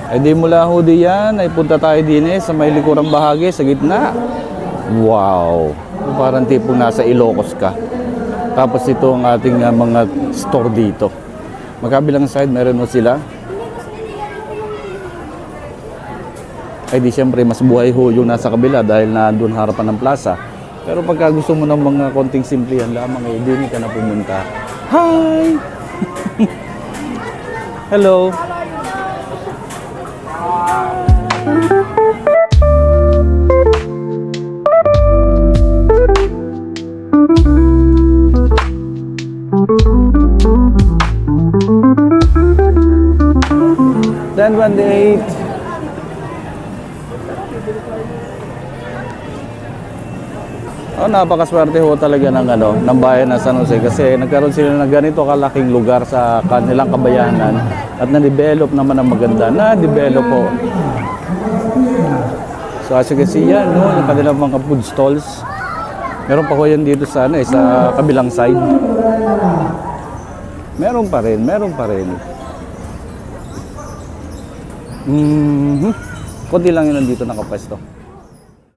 Ay di mula ho diyan, ay punta tayo din sa may likurang bahagi, sa gitna. Wow! Parang tipong nasa Ilocos ka. Tapos ito ang ating mga store dito. Magkabilang side, meron mo sila. Ay di siyempre, mas buhay ho yung nasa kabila dahil na doon harapan ng plaza. Pero pagka gusto mo ng mga konting simplihan lamang, ay din ka na pumunta. Hi! Hello! Then 28. Oh, napakaswerte ho talaga ng bayan ng San Jose kasi nagkaroon sila ng ganito kalaking lugar sa kanilang kabayanan at na-develop naman ang maganda. Na-develop po. So as you can see yan, no, yung kanilang mga food stalls. Meron pa ho yan dito sa, sa kabilang side. Meron pa rin. Kunti lang yun nandito nakapwesto.